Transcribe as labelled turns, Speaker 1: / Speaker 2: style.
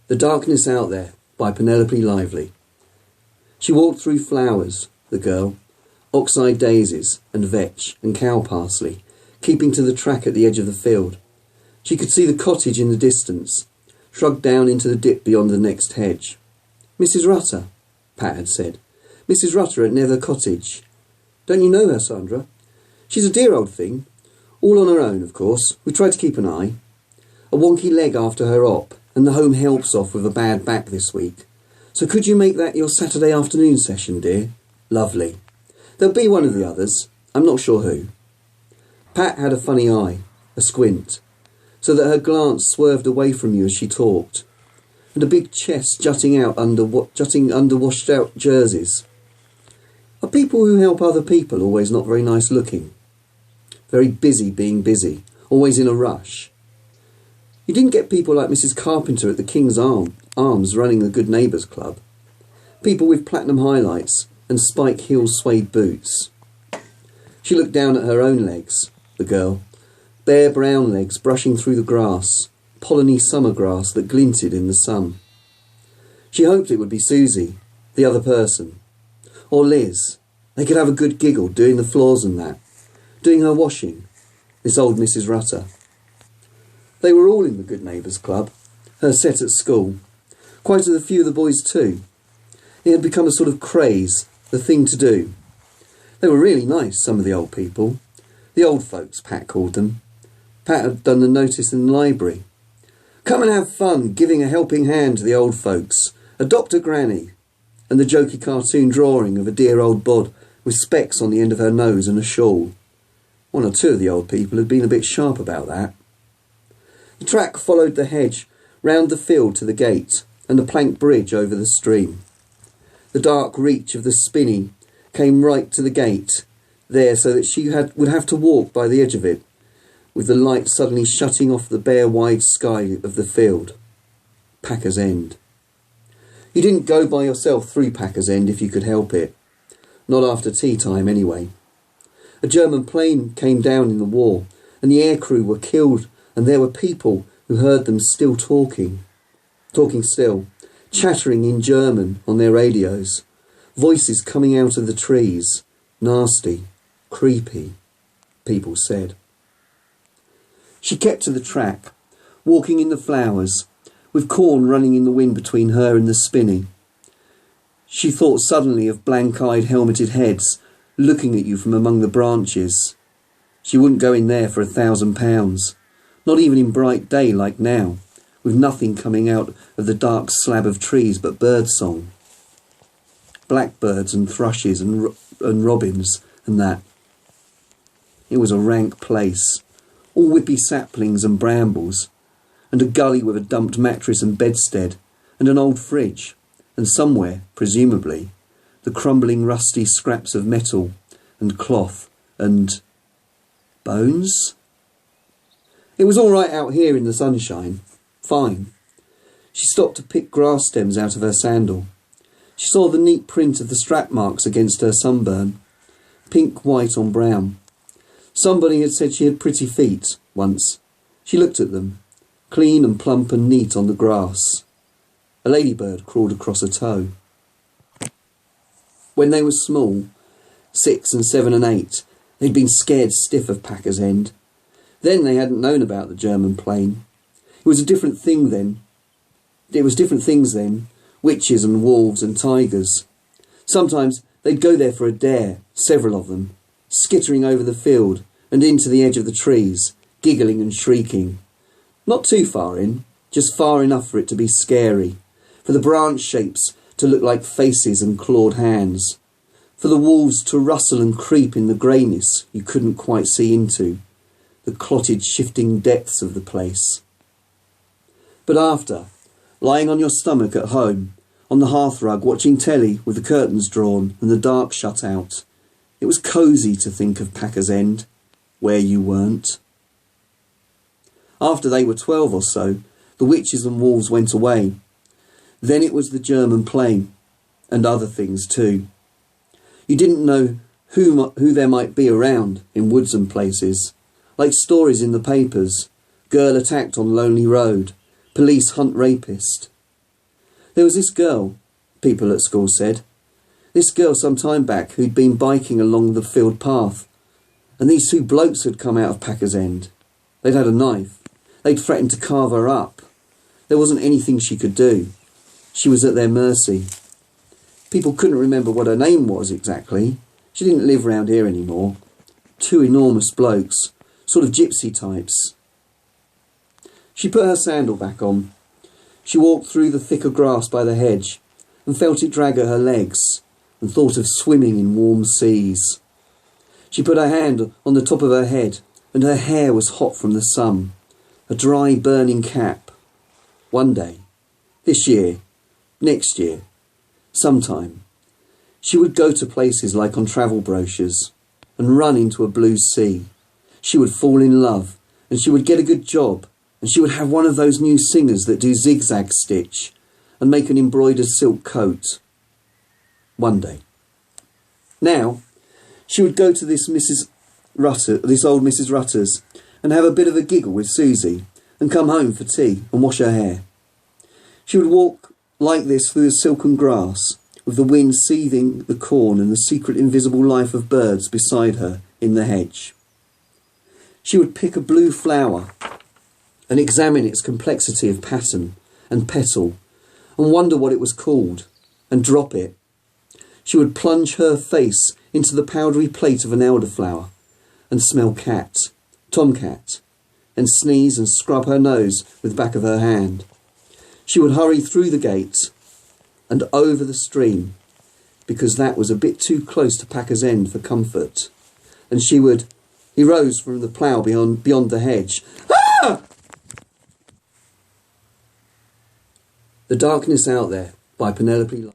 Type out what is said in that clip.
Speaker 1: The Darkness Out There by Penelope Lively. She walked through flowers, the girl, oxeye daisies and vetch and cow parsley, keeping to the track at the edge of the field. She could see the cottage in the distance, shrugged down into the dip beyond the next hedge. "Mrs. Rutter," Pat had said. "Mrs. Rutter at Nether Cottage. Don't you know her, Sandra? She's a dear old thing. All on her own, of course. We try to keep an eye. A wonky leg after her op, and the home helps off with a bad back this week. So could you make that your Saturday afternoon session, dear? Lovely. There'll be one of the others. I'm not sure who." Pat had a funny eye, a squint, so that her glance swerved away from you as she talked, and a big chest jutting under washed-out jerseys. Are people who help other people always not very nice looking? Very busy being busy, always in a rush. You didn't get people like Mrs. Carpenter at the King's Arms running the Good Neighbours Club. People with platinum highlights and spike heel suede boots. She looked down at her own legs, the girl, bare brown legs brushing through the grass, polleny summer grass that glinted in the sun. She hoped it would be Susie, the other person, or Liz. They could have a good giggle doing the floors and that, doing her washing, this old Mrs. Rutter. They were all in the Good Neighbours Club, her set at school, quite a few of the boys too. It had become a sort of craze, the thing to do. They were really nice, some of the old people. The old folks, Pat called them. Pat had done the notice in the library. "Come and have fun, giving a helping hand to the old folks. Adopt a granny." And the jokey cartoon drawing of a dear old bod with specks on the end of her nose and a shawl. One or two of the old people had been a bit sharp about that. The track followed the hedge, round the field to the gate, and the plank bridge over the stream. The dark reach of the spinney came right to the gate, there so that she would have to walk by the edge of it, with the light suddenly shutting off the bare wide sky of the field. Packer's End. You didn't go by yourself through Packer's End if you could help it. Not after tea time, anyway. A German plane came down in the war, and the aircrew were killed, and there were people who heard them still talking still, chattering in German on their radios, voices coming out of the trees, nasty, creepy, people said. She kept to the track, walking in the flowers, with corn running in the wind between her and the spinney. She thought suddenly of blank-eyed helmeted heads looking at you from among the branches. She wouldn't go in there for £1,000, not even in bright day like now, with nothing coming out of the dark slab of trees but birdsong. Blackbirds and thrushes and robins and that. It was a rank place, all whippy saplings and brambles, and a gully with a dumped mattress and bedstead, and an old fridge, and somewhere, presumably, the crumbling rusty scraps of metal and cloth and bones. It was all right out here in the sunshine. Fine. She stopped to pick grass stems out of her sandal. She saw the neat print of the strap marks against her sunburn. Pink, white on brown. Somebody had said she had pretty feet, once. She looked at them, clean and plump and neat on the grass. A ladybird crawled across a toe. When they were small, 6 and 7 and 8, they'd been scared stiff of Packer's End. Then they hadn't known about the German plane. It was different things then, witches and wolves and tigers. Sometimes they'd go there for a dare, several of them, skittering over the field and into the edge of the trees, giggling and shrieking. Not too far in, just far enough for it to be scary, for the branch shapes to look like faces and clawed hands, for the wolves to rustle and creep in the greyness you couldn't quite see into, the clotted shifting depths of the place. But after, lying on your stomach at home, on the hearthrug watching telly with the curtains drawn and the dark shut out, it was cosy to think of Packer's End, where you weren't. After they were 12 or so, the witches and wolves went away. Then it was the German plane, and other things too. You didn't know who there might be around in woods and places, like stories in the papers, girl attacked on lonely road, police hunt rapist, There was this girl, people at school said. This girl some time back who'd been biking along the field path, and these two blokes had come out of Packer's End. They'd had a knife. They'd threatened to carve her up. There wasn't anything she could do. She was at their mercy. People couldn't remember what her name was exactly. She didn't live round here anymore. Two enormous blokes, sort of gypsy types. She put her sandal back on. She walked through the thicker grass by the hedge and felt it drag at her legs and thought of swimming in warm seas. She put her hand on the top of her head and her hair was hot from the sun, a dry burning cap. One day, this year, next year, sometime, she would go to places like on travel brochures and run into a blue sea. She would fall in love and she would get a good job and she would have one of those new singers that do zigzag stitch and make an embroidered silk coat. One day. Now, she would go to this old Mrs. Rutter's and have a bit of a giggle with Susie and come home for tea and wash her hair. She would walk like this through the silken grass with the wind seething the corn and the secret invisible life of birds beside her in the hedge. She would pick a blue flower and examine its complexity of pattern and petal and wonder what it was called and drop it. She would plunge her face into the powdery plate of an elderflower and smell tomcat, and sneeze and scrub her nose with the back of her hand. She would hurry through the gate and over the stream, because that was a bit too close to Packer's End for comfort. And he rose from the plough beyond the hedge. Ah! The Darkness Out There by Penelope.